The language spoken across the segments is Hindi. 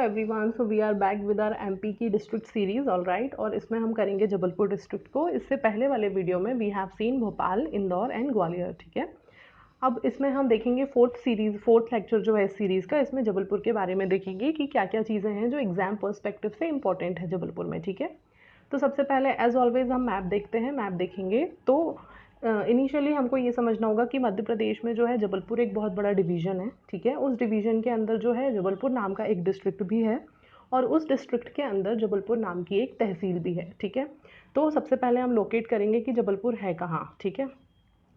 Everyone, so we are back with our MP की डिस्ट्रिक्ट सीरीज ऑल राइट। और इसमें हम करेंगे जबलपुर डिस्ट्रिक्ट को। इससे पहले वाले वीडियो में we have seen Bhopal, Indore and Gwalior. ठीक है, अब इसमें हम देखेंगे फोर्थ लेक्चर जो है इस सीरीज़ का। इसमें जबलपुर के बारे में देखेंगे कि क्या क्या चीज़ें हैं जो एग्जाम पर्सपेक्टिव से इंपॉर्टेंट है जबलपुर में। ठीक है, तो सबसे पहले एज ऑलवेज हम मैप देखते हैं। मैप देखेंगे तो इनिशियली हमको ये समझना होगा कि मध्य प्रदेश में जो है जबलपुर एक बहुत बड़ा डिवीज़न है। ठीक है, उस डिवीज़न के अंदर जो है जबलपुर नाम का एक डिस्ट्रिक्ट भी है और उस डिस्ट्रिक्ट के अंदर जबलपुर नाम की एक तहसील भी है। ठीक है, तो सबसे पहले हम लोकेट करेंगे कि जबलपुर है कहाँ। ठीक है,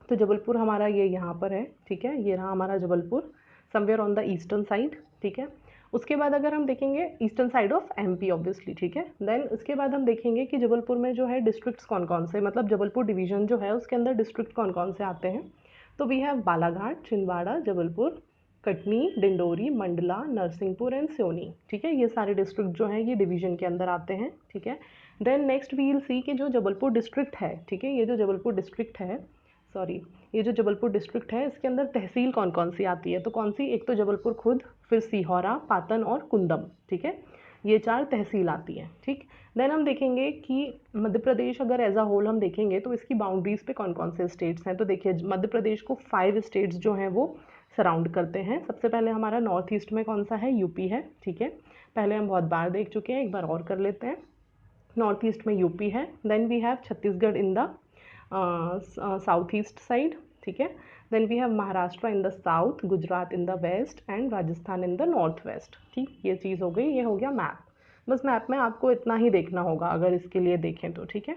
तो जबलपुर हमारा ये यहाँ पर है। ठीक है, ये रहा हमारा Jabalpur, somewhere on the eastern side. ठीक है, उसके बाद अगर हम देखेंगे eastern side of MP obviously. ठीक है, देन उसके बाद हम देखेंगे कि जबलपुर में जो है डिस्ट्रिक्ट्स कौन कौन से, मतलब जबलपुर डिवीज़न जो है उसके अंदर डिस्ट्रिक्ट कौन कौन से आते हैं। तो we have Balaghat, Chhindwara, Jabalpur, Katni, Dindori, Mandla, Narsinghpur and Seoni. ठीक है, ये सारे डिस्ट्रिक्ट जो हैं ये डिवीज़न के अंदर आते हैं। ठीक है, then next we will see कि जो जबलपुर डिस्ट्रिक्ट है, ठीक है, ये जो जबलपुर डिस्ट्रिक्ट है, ये जो जबलपुर डिस्ट्रिक्ट है इसके अंदर तहसील कौन कौन सी आती है। तो कौन सी, एक तो जबलपुर खुद, फिर सीहोरा, पाटन और कुंदम। ठीक है, ये 4 तहसील आती हैं। ठीक, देन हम देखेंगे कि मध्य प्रदेश अगर एज अ होल हम देखेंगे तो इसकी बाउंड्रीज पे कौन कौन से स्टेट्स हैं। तो देखिए मध्य प्रदेश को 5 स्टेट्स जो हैं वो सराउंड करते हैं। सबसे पहले हमारा नॉर्थ ईस्ट में कौन सा है, यूपी है। ठीक है, पहले हम बहुत बार देख चुके हैं, एक बार और कर लेते हैं। नॉर्थ ईस्ट में यूपी है। Then we have Chhattisgarh in the south east side. ठीक है, then we have Maharashtra in the south, Gujarat in the west and Rajasthan in the north west. ठीक, ये चीज़ हो गई, ये हो गया मैप। बस मैप में आपको इतना ही देखना होगा अगर इसके लिए देखें तो। ठीक है,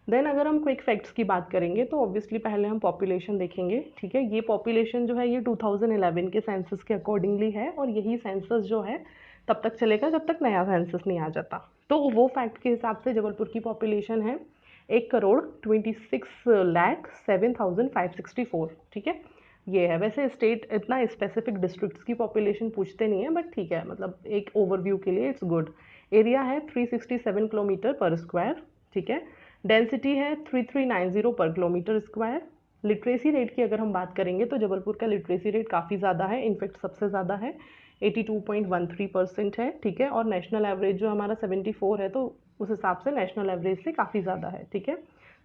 देन अगर हम क्विक फैक्ट्स की बात करेंगे तो ऑब्वियसली पहले हम पॉपुलेशन देखेंगे। ठीक है, ये पॉपुलेशन जो है ये 2011 के सेंसस के अकॉर्डिंगली है और यही सेंसस जो है तब तक चलेगा जब तक नया सेंसस नहीं आ जाता। तो वो फैक्ट के हिसाब से जबलपुर की पॉपुलेशन है 1,26,07,564। ठीक है, ये है। वैसे स्टेट इतना स्पेसिफिक डिस्ट्रिक्ट्स की पॉपुलेशन पूछते नहीं है, बट ठीक है, मतलब एक ओवरव्यू के लिए इट्स गुड। एरिया है 367 किलोमीटर पर स्क्वायर। ठीक है, डेंसिटी है 3390 पर किलोमीटर स्क्वायर। लिटरेसी रेट की अगर हम बात करेंगे तो जबलपुर का लिटरेसी रेट काफ़ी ज़्यादा है, इनफैक्ट सबसे ज़्यादा है, 82.13% है। ठीक है, और नेशनल एवरेज जो हमारा 74 है, तो उस हिसाब से नेशनल एवरेज से काफ़ी ज़्यादा है। ठीक है,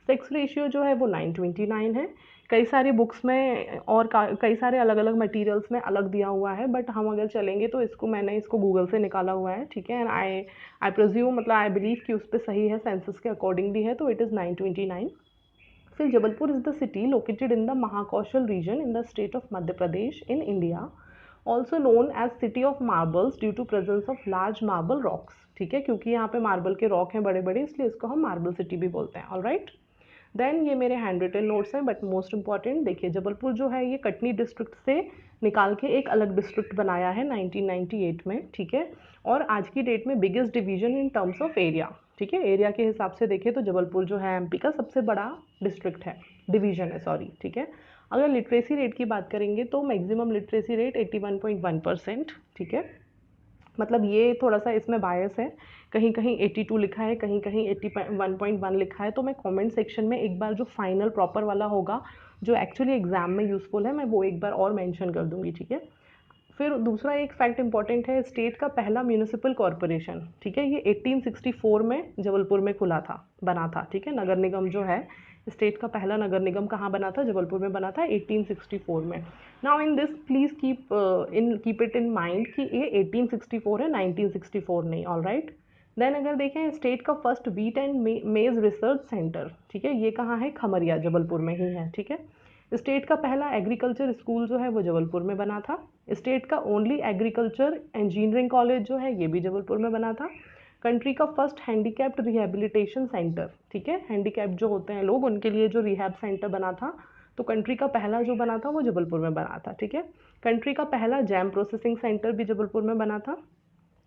सेक्स रेशियो जो है वो 9:29 है। कई सारी बुक्स में और कई सारे अलग अलग मटेरियल्स में अलग दिया हुआ है, बट हम अगर चलेंगे तो मैंने इसको गूगल से निकाला हुआ है। ठीक है, एंड आई प्रिज्यूम, मतलब आई बिलीव कि उस पर सही है, सेंसस के अकॉर्डिंगली है, तो इट इज़ 9:29। फिर Jabalpur is the city located in the Mahakaushal region in the state of Madhya Pradesh in India, also known as city of marbles due to presence of large marble rocks. ठीक है, क्योंकि यहाँ पे मार्बल के रॉक हैं बड़े बड़े, इसलिए इसको हम मार्बल सिटी भी बोलते हैं। ऑल राइट, देन ये मेरे हैंड रिटन नोट्स हैं, बट मोस्ट इंपॉर्टेंट देखिए, जबलपुर जो है ये कटनी डिस्ट्रिक्ट से निकाल के एक अलग डिस्ट्रिक्ट बनाया है 1998 में। ठीक है, और आज की डेट में biggest division in terms of area. ठीक है, एरिया के हिसाब से देखें तो जबलपुर जो है एमपी का सबसे बड़ा डिस्ट्रिक्ट है, डिवीजन है, सॉरी। ठीक है, अगर लिटरेसी रेट की बात करेंगे तो मैक्सिमम लिटरेसी रेट 81.1%। ठीक है, मतलब ये थोड़ा सा इसमें बायस है, कहीं कहीं 82 लिखा है, कहीं कहीं 81.1 लिखा है। तो मैं कमेंट सेक्शन में एक बार जो फाइनल प्रॉपर वाला होगा जो एक्चुअली एग्जाम में यूज़फुल है, मैं वो एक बार और मेंशन कर दूंगी। ठीक है, फिर दूसरा एक फैक्ट इंपॉर्टेंट है, स्टेट का पहला म्यूनिसिपल कॉरपोरेशन, ठीक है, ये 1864 में जबलपुर में खुला था, बना था। ठीक है, नगर निगम जो है, स्टेट का पहला नगर निगम कहाँ बना था, जबलपुर में बना था 1864 में। Now in this please keep it in mind कि ये 1864 है, 1964 नहीं। ऑल राइट, देन अगर देखें स्टेट का फर्स्ट व्हीट एंड मेज रिसर्च सेंटर, ठीक है, ये कहाँ है, खमरिया, जबलपुर में ही है। ठीक है, स्टेट का पहला एग्रीकल्चर स्कूल जो है वो जबलपुर में बना था। स्टेट का ओनली एग्रीकल्चर इंजीनियरिंग कॉलेज जो है ये भी जबलपुर में बना था। कंट्री का फर्स्ट हैंडीकैप्ड रिहेबिलिटेशन सेंटर, ठीक है, हैंडीकैप्ड जो होते हैं लोग उनके लिए जो रिहैब सेंटर बना था, तो कंट्री का पहला जो बना था वो जबलपुर में बना था। ठीक है, कंट्री का पहला जैम प्रोसेसिंग सेंटर भी जबलपुर में बना था।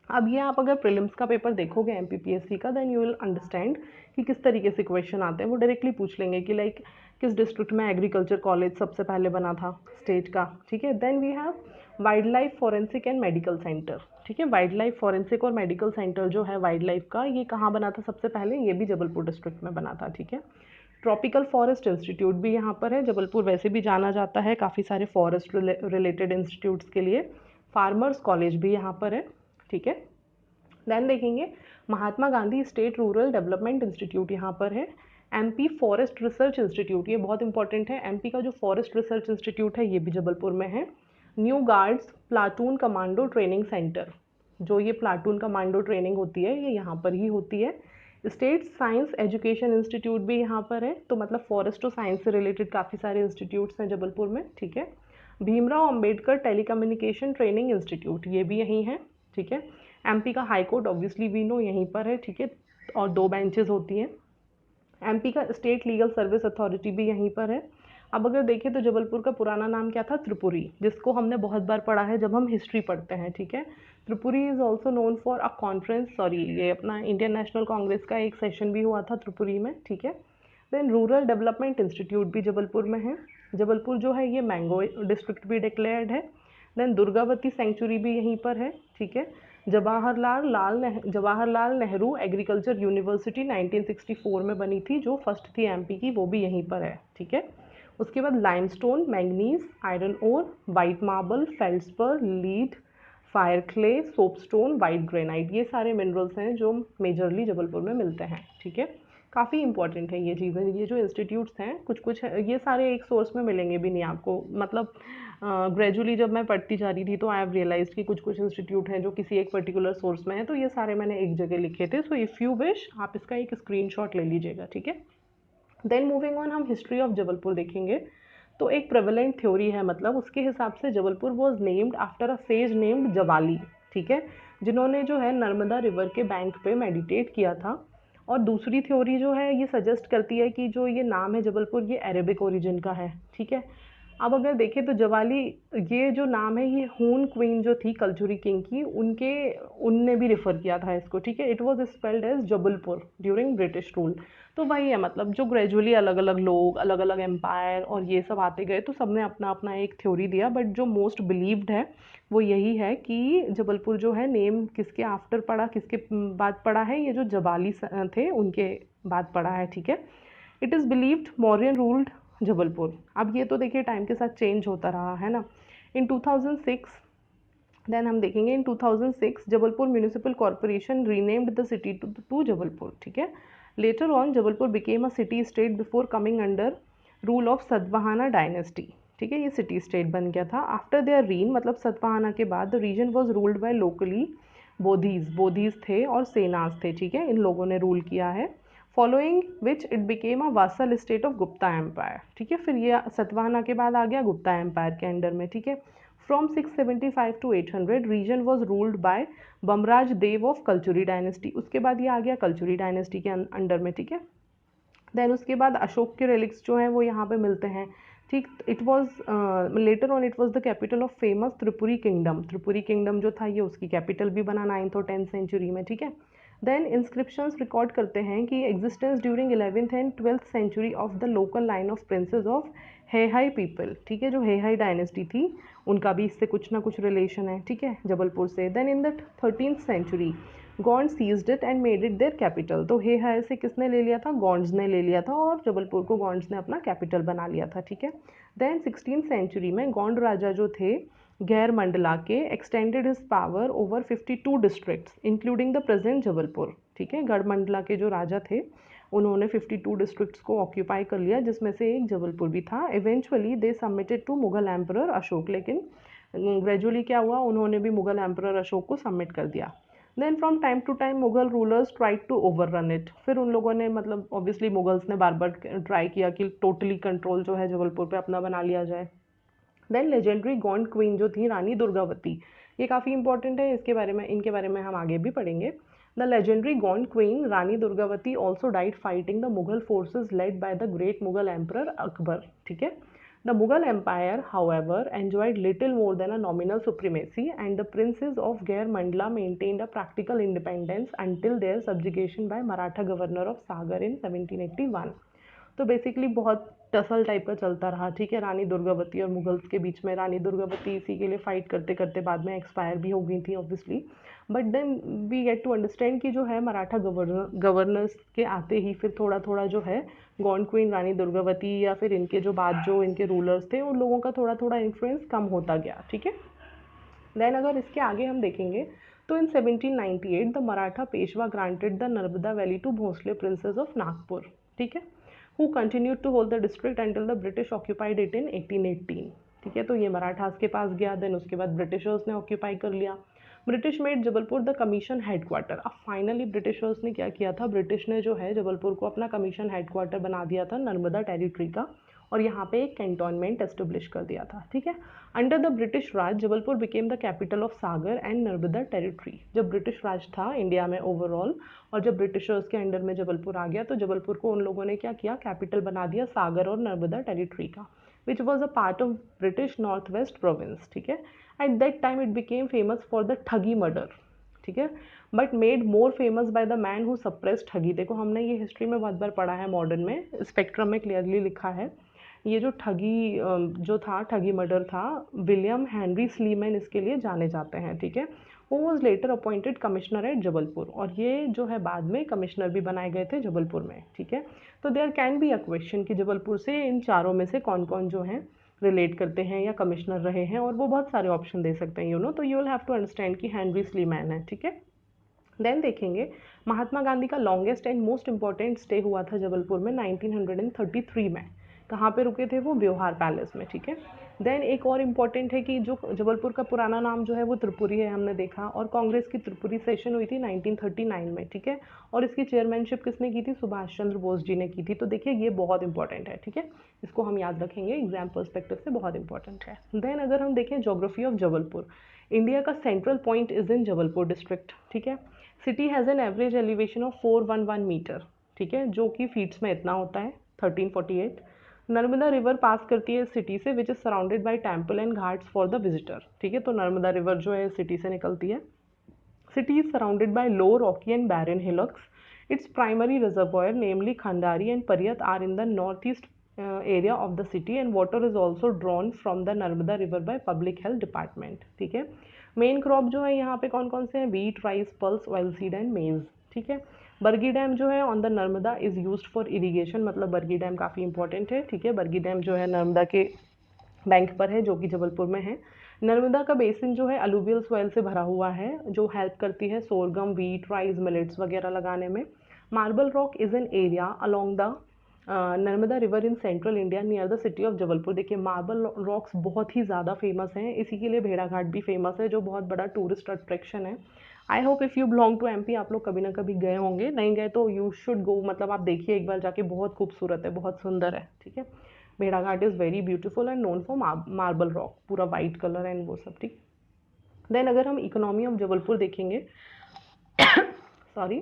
अब ये आप अगर प्रीलिम्स का पेपर देखोगे एमपीपीएससी का, देन यू विल अंडरस्टैंड कि किस तरीके से क्वेश्चन आते हैं। वो डायरेक्टली पूछ लेंगे कि लाइक किस डिस्ट्रिक्ट में एग्रीकल्चर कॉलेज सबसे पहले बना था स्टेट का। ठीक है, then we have wildlife forensic and medical centre. ठीक है, वाइल्ड लाइफ फॉरेंसिक और मेडिकल सेंटर जो है वाइल्ड लाइफ का, ये कहाँ बना था सबसे पहले, ये भी जबलपुर डिस्ट्रिक्ट में बना था। ठीक है, ट्रॉपिकल फॉरेस्ट इंस्टीट्यूट भी यहाँ पर है। जबलपुर वैसे भी जाना जाता है काफ़ी सारे फॉरेस्ट रिलेटेड इंस्टीट्यूट्स के लिए। फार्मर्स कॉलेज भी यहाँ पर है। ठीक है, देन देखेंगे Mahatma Gandhi state rural development institute यहाँ पर है। एमपी फॉरेस्ट रिसर्च इंस्टीट्यूट, ये बहुत इंपॉर्टेंट है, एमपी का जो फॉरेस्ट रिसर्च इंस्टीट्यूट है ये भी जबलपुर में है। New guards platoon commando training centre, जो ये प्लाटून कमांडो ट्रेनिंग होती है ये यहाँ पर ही होती है। स्टेट साइंस एजुकेशन इंस्टीट्यूट भी यहाँ पर है, तो मतलब फॉरेस्ट और साइंस से रिलेटेड काफ़ी सारे इंस्टीट्यूट्स हैं जबलपुर में, ठीक है। Bhimrao Ambedkar telecommunication training institute, ये भी यहीं है, ठीक है। एमपी का high court obviously we know यहीं पर है, ठीक है, और 2 बेंचेस होती हैं। एमपी का स्टेट लीगल सर्विस अथॉरिटी भी यहीं पर है। अब अगर देखें तो जबलपुर का पुराना नाम क्या था, त्रिपुरी, जिसको हमने बहुत बार पढ़ा है जब हम हिस्ट्री पढ़ते हैं, ठीक है। Tripuri is also known for a conference, sorry ये अपना इंडियन नेशनल कांग्रेस का एक सेशन भी हुआ था त्रिपुरी में, ठीक है। देन रूरल डेवलपमेंट इंस्टीट्यूट भी जबलपुर में है। जबलपुर जो है ये मैंगो डिस्ट्रिक्ट भी डिक्लेयर्ड है। देन दुर्गावती सेंचुरी भी यहीं पर है, ठीक है। जवाहरलाल नेहरू एग्रीकल्चर यूनिवर्सिटी 1964 में बनी थी, जो फर्स्ट थी एमपी की, वो भी यहीं पर है, ठीक है। उसके बाद limestone, manganese, iron ore, white marble, feldspar, lead, fire clay, soapstone, white granite, ये सारे मिनरल्स हैं जो मेजरली जबलपुर में मिलते हैं, ठीक है। काफ़ी इंपॉर्टेंट है ये चीज़ें, ये जो इंस्टीट्यूट्स हैं कुछ कुछ ये सारे एक सोर्स में मिलेंगे भी नहीं आपको, मतलब ग्रेजुअली जब मैं पढ़ती जा रही थी तो आई हैव रियलाइज्ड कि कुछ कुछ इंस्टीट्यूट हैं जो किसी एक पर्टिकुलर सोर्स में है, तो ये सारे मैंने एक जगह लिखे थे। सो इफ़ यू विश आप इसका एक स्क्रीनशॉट ले लीजिएगा, ठीक है। देन मूविंग ऑन, हम हिस्ट्री ऑफ जबलपुर देखेंगे। तो एक प्रेवलेंट थ्योरी है, मतलब उसके हिसाब से Jabalpur was named after a says named Jawali, ठीक है, जिन्होंने जो है नर्मदा रिवर के बैंक पे मेडिटेट किया था। और दूसरी थ्योरी जो है ये सजेस्ट करती है कि जो ये नाम है जबलपुर ये अरेबिक ओरिजिन का है, ठीक है। अब अगर देखें तो जवाली, ये जो नाम है ये हून क्वीन जो थी कल्चुरी किंग की, उनने भी रेफर किया था इसको, ठीक है। It was spelled as Jabalpur during British rule. तो वही है, मतलब जो ग्रेजुअली अलग अलग लोग, अलग अलग एम्पायर और ये सब आते गए तो सबने अपना अपना एक थ्योरी दिया, बट जो मोस्ट बिलीव्ड है वो यही है कि जबलपुर जो है नेम किसके आफ्टर पड़ा, किसके बाद पड़ा है, ये जो जवाली थे उनके बाद पड़ा है, ठीक है। It is believed Mauryan ruled Jabalpur. अब ये तो देखिए टाइम के साथ चेंज होता रहा है ना। इन 2006 देन हम देखेंगे in 2006 Jabalpur municipal corporation renamed the city to Jabalpur, ठीक है। Later on Jabalpur became a city state before coming under rule of Satavahana dynasty, ठीक है, ये सिटी स्टेट बन गया था आफ्टर देयर रीन, मतलब सतवाहाना के बाद the region was ruled by locally Bodhis थे और सेनाज थे, ठीक है, इन लोगों ने रूल किया है। Following which it became a vassal state of Gupta empire, ठीक है, फिर ये सतवाहाना के बाद आ गया गुप्ता एम्पायर के अंडर में, ठीक है। From 675 to 800 region was ruled by Bamraj Dev of Kalachuri dynasty, उसके बाद ये आ गया कल्चुरी डायनेस्टी के अंडर में, ठीक है। देन उसके बाद अशोक के रिलिक्स जो हैं वो यहाँ पे मिलते हैं, ठीक। It was later on it was the capital of famous Tripuri kingdom, Tripuri kingdom जो था ये उसकी कैपिटल भी बना 9th और 10th सेंचुरी में, ठीक है। देन इंस्क्रिप्शंस रिकॉर्ड करते हैं कि existence during 11th and 12th century of the local line of princes of Haihaya people, ठीक है, जो हेहाई डायनेस्टी थी उनका भी इससे कुछ ना कुछ रिलेशन है, ठीक है, जबलपुर से। Then in the 13th century Gond seized it and made it their capital, तो हेहाई से किसने ले लिया था, गॉन्ड्स ने ले लिया था और जबलपुर को गॉन्ड्स ने अपना कैपिटल बना लिया था, ठीक है। देन 16th सेंचुरी में गौंड राजा जो थे गैर मंडला के extended his power over 52 districts including the present Jabalpur, ठीक है। गढ़ मंडला के जो राजा थे उन्होंने 52 डिस्ट्रिक्ट्स को ऑक्यूपाई कर लिया, जिसमें से एक जबलपुर भी था। Eventually they submitted to Mughal emperor Ashok, लेकिन ग्रेजुअली क्या हुआ, उन्होंने भी मुगल एम्परर अशोक को सबमिट कर दिया। Then from time to time Mughal rulers tried to overrun it, फिर उन लोगों ने, मतलब ऑब्वियसली मुगल्स ने बार बार ट्राई किया कि टोटली कंट्रोल जो है जबलपुर पे अपना बना लिया जाए। देन लेजेंडरी गॉन्ड क्वीन जो थी रानी दुर्गावती, ये काफ़ी इंपॉर्टेंट है, इनके बारे में हम आगे भी पढ़ेंगे। The legendary Gond queen Rani Durgavati also died fighting the Mughal forces led by the great Mughal emperor Akbar, ठीक है। The Mughal Empire, however, enjoyed little more than a nominal supremacy, and the princes of Gair Mandla maintained a practical independence until their subjugation by Maratha governor of Sagar in 1781. तो बेसिकली बहुत टसल टाइप का चलता रहा, ठीक है, रानी दुर्गावती और मुगल्स के बीच में। रानी दुर्गावती इसी के लिए फाइट करते करते बाद में एक्सपायर भी हो गई थी obviously, but then we get to understand कि जो है मराठा गवर्नर्स के आते ही फिर थोड़ा थोड़ा जो है गॉन्ड क्वीन रानी दुर्गावती या फिर इनके जो बाद जो इनके रूलर्स थे उन लोगों का थोड़ा थोड़ा इन्फ्लुएंस कम होता गया, ठीक है। देन अगर इसके आगे हम देखेंगे तो in 1798 the Maratha Peshwa granted the Narmada valley to Bhosle princes of Nagpur, ठीक है, who continued to hold the district until the British occupied it in 1818, ठीक है। तो ये मराठास के पास गया, देन उसके बाद ब्रिटिशर्स ने ऑक्यूपाई कर लिया। British made Jabalpur the commission headquarter. अब फाइनली ब्रिटिशर्स ने क्या किया था, ब्रिटिश ने जो है जबलपुर को अपना कमीशन हेडक्वार्टर बना दिया था नर्मदा टेरिटरी का, और यहाँ पे एक कैंटोनमेंट एस्टेब्लिश कर दिया था, ठीक है। Under the British Raj Jabalpur became the capital of Sagar and Narmada territory. जब ब्रिटिश राज था इंडिया में ओवरऑल, और जब ब्रिटिशर्स के अंडर में जबलपुर आ गया, तो जबलपुर को उन लोगों ने क्या किया, कैपिटल बना दिया सागर और नर्मदा टेरिटरी का, which was a part of British north west province, ठीक है। At that time it became famous for the ठगी मर्डर, ठीक है, but made more famous by the man who suppress ठगी। देखो हमने ये हिस्ट्री में बहुत बार पढ़ा है, मॉडर्न में स्पेक्ट्रम में क्लियरली लिखा है। ये जो ठगी जो था, ठगी मर्डर था, विलियम हेनरी स्लीमैन इसके लिए जाने जाते हैं, ठीक है। वो was later appointed commissioner at Jabalpur, और ये जो है बाद में कमिश्नर भी बनाए गए थे जबलपुर में, ठीक है। तो there can be a question कि जबलपुर से इन चारों में से कौन कौन जो है रिलेट करते हैं या कमिश्नर रहे हैं, और वो बहुत सारे ऑप्शन दे सकते हैं, यू नो। तो you will have to understand कि हेनरी स्लीमैन है, ठीक है। देन देखेंगे महात्मा गांधी का longest and most important stay हुआ था जबलपुर में 1933 में। कहाँ पे रुके थे वो, ब्योहार पैलेस में, ठीक है। देन एक और इम्पॉर्टेंट है कि जो जबलपुर का पुराना नाम जो है वो त्रिपुरी है, हमने देखा, और कांग्रेस की त्रिपुरी सेशन हुई थी 1939 में, ठीक है। और इसकी चेयरमैनशिप किसने की थी, सुभाष चंद्र बोस जी ने की थी। तो देखिए ये बहुत इंपॉर्टेंट है, ठीक है, इसको हम याद रखेंगे, एग्जाम पर्सपेक्टिव से बहुत इंपॉर्टेंट है। देन अगर हम देखें ज्योग्राफी ऑफ जबलपुर, इंडिया का central point is in Jabalpur district, ठीक है। City has an average elevation of 411 metre, ठीक है, जो कि फीट्स में इतना होता है 1348। नर्मदा रिवर पास करती है सिटी से, which is surrounded by temple and Ghats for the visitor, ठीक है। तो नर्मदा रिवर जो है सिटी से निकलती है। City is surrounded by low rocky and barren hillocks. Its primary reservoir namely Khandari and Pariyat are in the north east area of the city, and water is also drawn from the Narmada river by public health department, ठीक है। मेन क्रॉप जो है यहाँ पे कौन कौन से हैं, wheat, rice, pulse, oil seed and मेज, ठीक है। बरगी डैम जो है on the Narmada is used for irrigation, मतलब बरगी डैम काफ़ी इंपॉर्टेंट है, ठीक है। बरगी डैम जो है नर्मदा के बैंक पर है, जो कि जबलपुर में है। नर्मदा का बेसिन जो है अलूवियल सॉइल से भरा हुआ है, जो हेल्प करती है सोरगम, वीट, राइस, मिलेट्स वगैरह लगाने में। Marble rock is an area along the Narmada river in central India near the city of Jabalpur. देखिए मार्बल रॉक्स बहुत ही ज़्यादा फेमस हैं, इसी के लिए भेड़ाघाट भी फेमस है, जो बहुत बड़ा टूरिस्ट अट्रैक्शन है। I hope if you belong to MP, आप लोग कभी ना कभी गए होंगे, नहीं गए तो यू शुड गो, मतलब आप देखिए एक बार जाके, बहुत खूबसूरत है, बहुत सुंदर है, ठीक है। भेड़ाघाट is very beautiful and known for marble rock, पूरा वाइट कलर एंड वो सब, ठीक। देन अगर हम इकोनॉमी ऑफ जबलपुर देखेंगे सॉरी,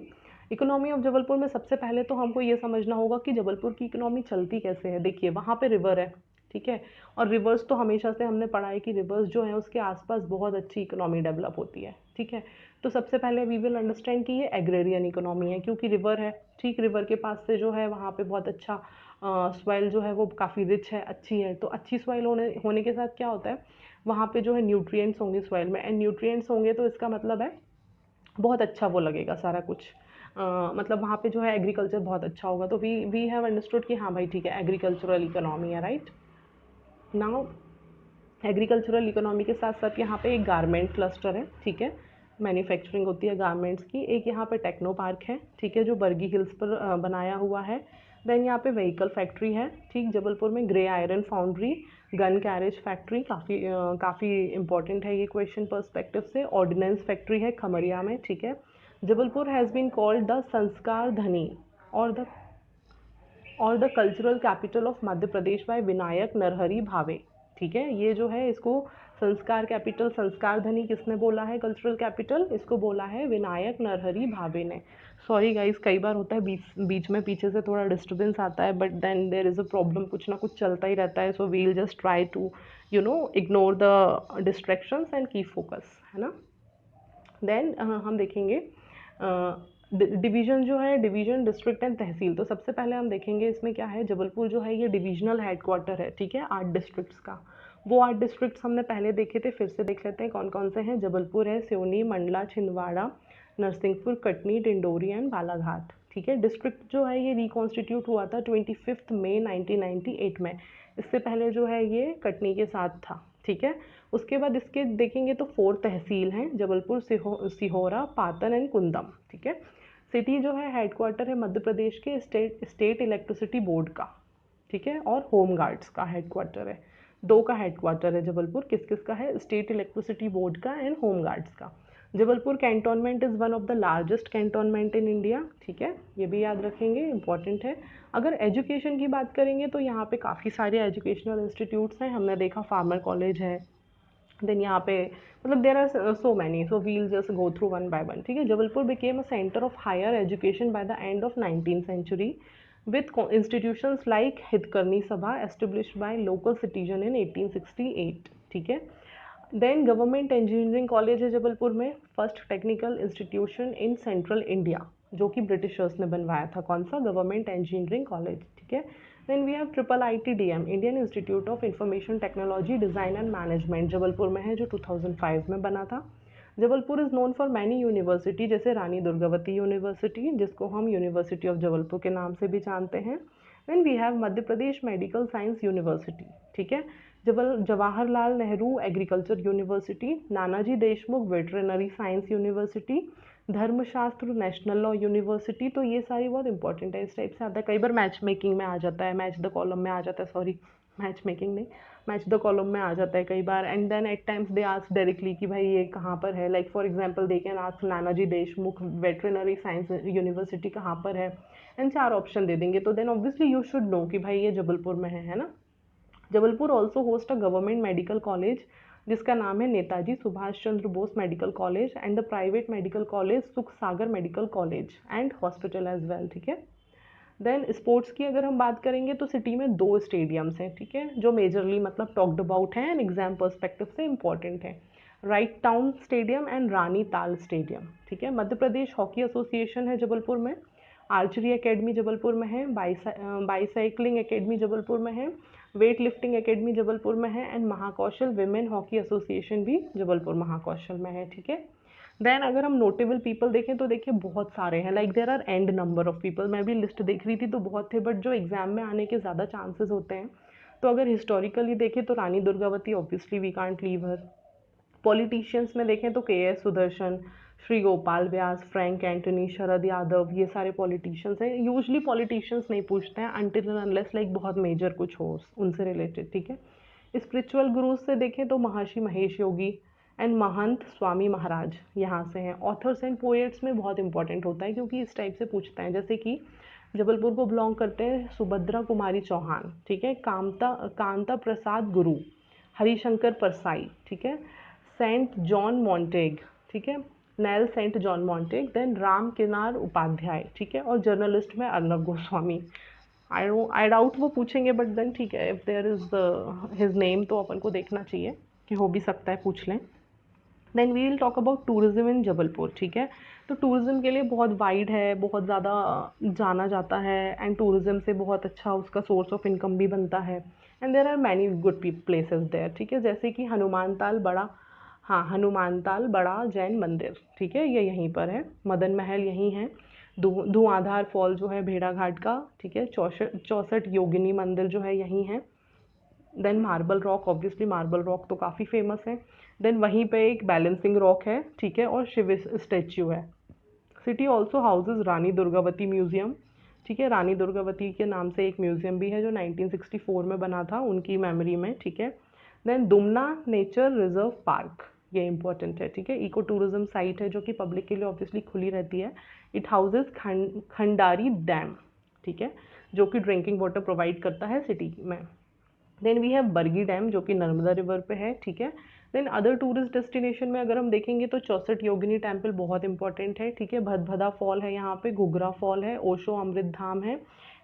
इकोनॉमी ऑफ जबलपुर में सबसे पहले तो हमको ये समझना होगा कि जबलपुर की इकोनॉमी चलती कैसे है। देखिए वहाँ पे रिवर है, ठीक है, और रिवर्स तो हमेशा से हमने पढ़ा है कि रिवर्स जो है उसके आसपास बहुत अच्छी इकोनॉमी डेवलप होती है, ठीक है। तो सबसे पहले वी विल अंडरस्टैंड कि ये एग्रेरियन इकोनॉमी है, क्योंकि रिवर है, ठीक, रिवर के पास से जो है वहाँ पे बहुत अच्छा सॉइल जो है वो काफ़ी रिच है, अच्छी है। तो अच्छी सॉइल होने के साथ क्या होता है, वहाँ पे जो है न्यूट्रिएंट्स होंगे सॉइल में, एंड न्यूट्रिएंट्स होंगे तो इसका मतलब है बहुत अच्छा वो लगेगा सारा कुछ, मतलब वहाँ पे जो है एग्रीकल्चर बहुत अच्छा होगा। तो वी हैव अंडरस्टूड कि हाँ भाई ठीक है, एग्रीकल्चरल इकोनॉमी है, राइट। नाउ एग्रीकल्चरल इकोनॉमी के साथ साथ यहाँ पे एक गारमेंट क्लस्टर है, ठीक है, मैन्युफैक्चरिंग होती है गारमेंट्स की। एक यहाँ पे टेक्नो पार्क है, ठीक है, जो बरगी हिल्स पर बनाया हुआ है। देन यहाँ पे व्हीकल फैक्ट्री है, ठीक, जबलपुर में grey iron foundry, gun carriage factory, काफ़ी इंपॉर्टेंट है ये क्वेश्चन पर्सपेक्टिव से। ऑर्डिनेंस फैक्ट्री है खमरिया में, ठीक है। Jabalpur has been called the Sanskardhani और the cultural capital of Madhya Pradesh by Vinayak Narhari Bhave, ठीक है। ये जो है इसको संस्कार कैपिटल, संस्कार धनी किसने बोला है, कल्चरल कैपिटल, इसको बोला है विनायक नरहरि भावे ने। सॉरी गाइस, कई बार होता है बीच में पीछे से थोड़ा डिस्टर्बेंस आता है, but then there is a problem, कुछ ना कुछ चलता ही रहता है। So we will just try to ignore the distractions and keep focus, है ना। देन हम देखेंगे डिवीज़न जो है, डिवीज़न, डिस्ट्रिक्ट एंड तहसील। तो सबसे पहले हम देखेंगे इसमें क्या है, जबलपुर जो है ये डिविजनल हेडक्वार्टर है, ठीक है, 8 डिस्ट्रिक्ट्स का। वो 8 डिस्ट्रिक्ट्स हमने पहले देखे थे, फिर से देख लेते हैं कौन कौन से हैं। जबलपुर है, सिवनी, मंडला, छिंदवाड़ा, नरसिंहपुर, कटनी, डिंडोरी एंड बालाघाट, ठीक है। डिस्ट्रिक्ट जो है ये रिकॉन्स्टिट्यूट हुआ था 25 मई 1998 में। इससे पहले जो है ये कटनी के साथ था, ठीक है। उसके बाद इसके देखेंगे तो 4 तहसील हैं, जबलपुर, सिहोरा, पाटन एंड कुंदम, ठीक है। सिटी जो है हेडक्वार्टर है मध्य प्रदेश के स्टेट इलेक्ट्रिसिटी बोर्ड का, ठीक है, और होम गार्ड्स का हेडक्वार्टर है। 2 का हेडक्वार्टर है जबलपुर, किस किस का है, स्टेट इलेक्ट्रिसिटी बोर्ड का एंड होम गार्ड्स का। Jabalpur cantonment is one of the largest cantonment in India, ठीक है, ये भी याद रखेंगे, इंपॉर्टेंट है। अगर एजुकेशन की बात करेंगे तो यहाँ पे काफ़ी सारे एजुकेशनल इंस्टीट्यूट्स हैं, हमने देखा फार्मर कॉलेज है, देन यहाँ पे मतलब there are so many, so we'll just go through one by one, ठीक है। Jabalpur became a centre of higher education by the end of 19th century with institutions like Hitkarini Sabha established by local citizen in 1868, ठीक है। देन गवर्नमेंट इंजीनियरिंग कॉलेज है जबलपुर में, first technical institution in central India, जो कि ब्रिटिशर्स ने बनवाया था, कौन सा, गवर्नमेंट इंजीनियरिंग कॉलेज, ठीक है। Then we have triple ITDM, Indian institute of information technology design and management, Jabalpur में है, जो 2005 में बना था। Jabalpur is known for many university, जैसे रानी दुर्गावती यूनिवर्सिटी, जिसको हम यूनिवर्सिटी ऑफ जबलपुर के नाम से भी जानते हैं। Then we have Madhya Pradesh medical science university, ठीक है, Jawaharlal Nehru agriculture university, Nanaji Deshmukh veterinary science university, Dharmashastra national law university. तो ये सारी बहुत इंपॉर्टेंट है, इस टाइप से आता है, कई बार मैच मेकिंग में आ जाता है, मैच द कॉलम में आ जाता है, सॉरी मैच मेकिंग नहीं, मैच द कॉलम में आ जाता है कई बार। And then at times they ask directly कि भाई ये कहाँ पर है, like for example they can ask Nanaji Deshmukh veterinary science university कहाँ पर है, एंड 4 ऑप्शन दे देंगे, तो then obviously you should know कि भाई ये जबलपुर में है ना। Jabalpur also host a government medical college जिसका नाम है Netaji Subhash Chandra Bose medical college, and the private medical college Sukh Sagar medical college and hospital as well, ठीक है। देन स्पोर्ट्स की अगर हम बात करेंगे तो सिटी में 2 स्टेडियम्स हैं, ठीक है, जो मेजरली मतलब टॉक्ड अबाउट हैं एंड एग्जाम पर्सपेक्टिव से इंपॉर्टेंट है, राइट टाउन स्टेडियम एंड रानी ताल स्टेडियम, ठीक है। मध्य प्रदेश हॉकी एसोसिएशन है जबलपुर में, आर्चरी एकेडमी जबलपुर में है, बाईसाइकिलिंग एकेडमी जबलपुर में है, वेट लिफ्टिंग एकेडमी जबलपुर में है, and Mahakaushal women hockey association भी जबलपुर महाकौशल में है, ठीक है। देन अगर हम नोटेबल पीपल देखें तो देखिए बहुत सारे हैं, like there are and number of people, मैं भी लिस्ट देख रही थी तो बहुत थे, बट जो एग्जाम में आने के ज़्यादा चांसेस होते हैं, तो अगर हिस्टोरिकली देखें तो Rani Durgavati obviously we can't leave her. Politicians में देखें तो KS Sudarshan, Shri Gopal Vyas, Frank Antony, Sharad Yadav, ये सारे पॉलिटिशियंस हैं। यूजली पॉलिटिशियंस नहीं पूछते हैं अनटिल एंड अनलेस लाइक बहुत मेजर कुछ हो उनसे रिलेटेड, ठीक है। स्पिरिचुअल गुरुज से देखें तो महर्षि महेश योगी एंड महंत स्वामी महाराज यहाँ से हैं। ऑथर्स एंड पोएट्स में बहुत इंपॉर्टेंट होता है क्योंकि इस टाइप से पूछते हैं, जैसे कि जबलपुर को बिलोंग करते हैं सुभद्रा कुमारी चौहान, ठीक है, कांता प्रसाद गुरु, हरिशंकर परसाई, ठीक है, सेंट जॉन मॉन्टेग, ठीक है, Nell Saint John Montague, then Ram Kinkar Upadhyay, ठीक है, और जर्नलिस्ट में अर्नब गोस्वामी। आई डाउट वो पूछेंगे, बट देन ठीक है, if there is his name तो अपन को देखना चाहिए कि हो भी सकता है पूछ लें। Then we will talk about tourism in Jabalpur, ठीक है। तो टूरिज्म के लिए बहुत वाइड है, बहुत ज़्यादा जाना जाता है, एंड टूरिज्म से बहुत अच्छा उसका सोर्स ऑफ इनकम भी बनता है, and there are many good places there, ठीक है, जैसे कि हनुमानताल बड़ा, हाँ हनुमानताल बड़ा जैन मंदिर, ठीक है, ये यहीं पर है, मदन महल यहीं है, धुआंधार फॉल जो है भेड़ाघाट का, ठीक है, 64 योगिनी मंदिर जो है यहीं है। Then marble rock, obviously marble rock तो काफ़ी फेमस है। देन वहीं पे एक बैलेंसिंग रॉक है, ठीक है, और शिव स्टैच्यू है। City also houses Rani Durgavati museum, ठीक है, रानी दुर्गावती के नाम से एक म्यूजियम भी है जो 1964 में बना था उनकी मेमोरी में, ठीक है। Then Dumna nature reserve park, ये इंपॉर्टेंट है, ठीक है, इको टूरिज्म साइट है जो कि पब्लिक के लिए ऑब्वियसली खुली रहती है। इट हाउसेज खंडारी डैम, ठीक है, जो कि ड्रिंकिंग वाटर प्रोवाइड करता है सिटी में। Then we have Bargi dam जो कि नर्मदा रिवर पे है, ठीक है। देन अदर टूरिस्ट डेस्टिनेशन में अगर हम देखेंगे तो 64 योगिनी टेम्पल बहुत इंपॉर्टेंट है, ठीक है, भदभदा फॉल है यहाँ पे, घुघरा फॉल है, ओशो अमृत धाम है,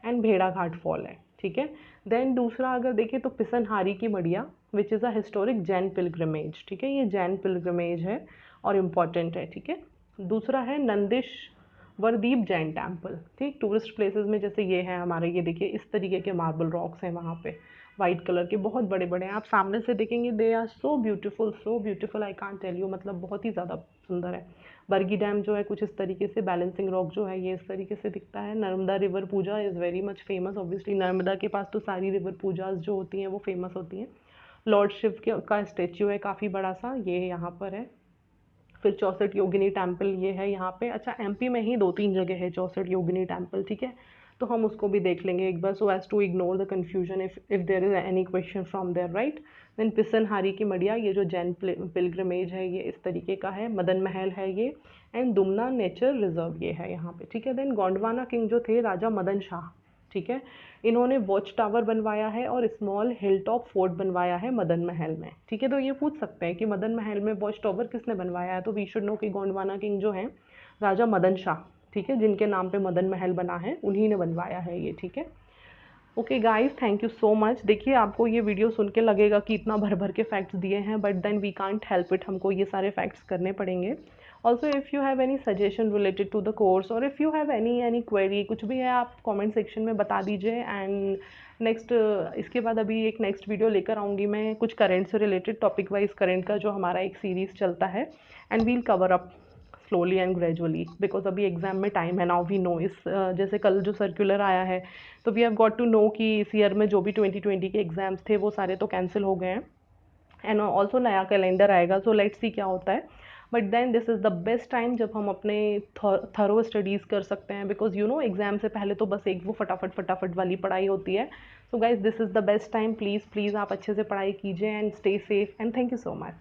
एंड भेड़ाघाट फॉल है, ठीक है। देन दूसरा अगर देखें तो पिसनहारी की Madiya which is a historic Jain pilgrimage, ठीक है, ये जैन पिलग्रमेज है और इम्पॉर्टेंट है, ठीक है। दूसरा है नंदिशवरदीप जैन टेम्पल, ठीक, टूरिस्ट प्लेसेस में जैसे ये है हमारे, ये देखिए इस तरीके के मार्बल रॉक्स हैं वहाँ पे, वाइट कलर के, बहुत बड़े बड़े हैं, आप सामने से देखेंगे they are so beautiful, I can't tell you, मतलब बहुत ही ज़्यादा सुंदर है। बरगी डैम जो है कुछ इस तरीके से, बैलेंसिंग रॉक जो है ये इस तरीके से दिखता है। Narmada river puja is very much famous, obviously Narmada के पास तो सारी रिवर पूजाज जो होती हैं वो फेमस होती हैं। लॉर्ड शिव का स्टेच्यू है काफ़ी बड़ा सा, ये यहाँ पर है। फिर 64 योगिनी टेम्पल ये है यहाँ पे। अच्छा, एमपी में ही 2-3 जगह है 64 योगिनी टेम्पल, ठीक है, तो हम उसको भी देख लेंगे एक बार, so as to ignore the confusion if there is any question from there, right. Then Pisanhari की मडिया, ये जो जैन पिलग्रमेज है ये इस तरीके का है। मदन महल है ये, एंड दुमना नेचर रिजर्व ये है यहाँ पे, ठीक है। देन गोंडवाना किंग जो थे राजा मदन शाह, ठीक है, इन्होंने वॉच टावर बनवाया है और स्मॉल हिल टॉप फोर्ट बनवाया है मदन महल में, ठीक है। तो ये पूछ सकते हैं कि मदन महल में वॉच टावर किसने बनवाया है, तो वी शुड नो कि गोंडवाना किंग जो है राजा मदन शाह, ठीक है, जिनके नाम पे मदन महल बना है, उन्हीं ने बनवाया है ये, ठीक है। Okay guys, thank you so much. देखिए, आपको ये वीडियो सुन के लगेगा कि इतना भर भर के फैक्ट्स दिए हैं, but then we can't help it, हमको ये सारे फैक्ट्स करने पड़ेंगे। Also if you have any suggestion related to the course, और if you have any query, कुछ भी है आप कमेंट सेक्शन में बता दीजिए। एंड नेक्स्ट, इसके बाद अभी एक नेक्स्ट वीडियो लेकर आऊँगी मैं कुछ करंट से रिलेटेड, टॉपिक वाइज करंट का जो हमारा एक सीरीज़ चलता है, and we'll cover up slowly and gradually, because अभी एग्जाम में टाइम है। नाउ वी नो, इस जैसे कल जो सर्कुलर आया है, तो we have got to know कि इस ईयर में जो भी 2020 के एग्जाम्स थे वो सारे तो कैंसिल हो गए हैं, एंड ऑल्सो नया कैलेंडर आएगा, सो लेट्स सी क्या होता है। But then this is the best time जब हम अपने थरो स्टडीज़ कर सकते हैं, बिकॉज यू नो एग्जाम से पहले तो बस एक वो फटाफट फटाफट वाली पढ़ाई होती है। So guys, this is the best time, please please आप अच्छे से पढ़ाई कीजिए and stay safe, and thank you so much.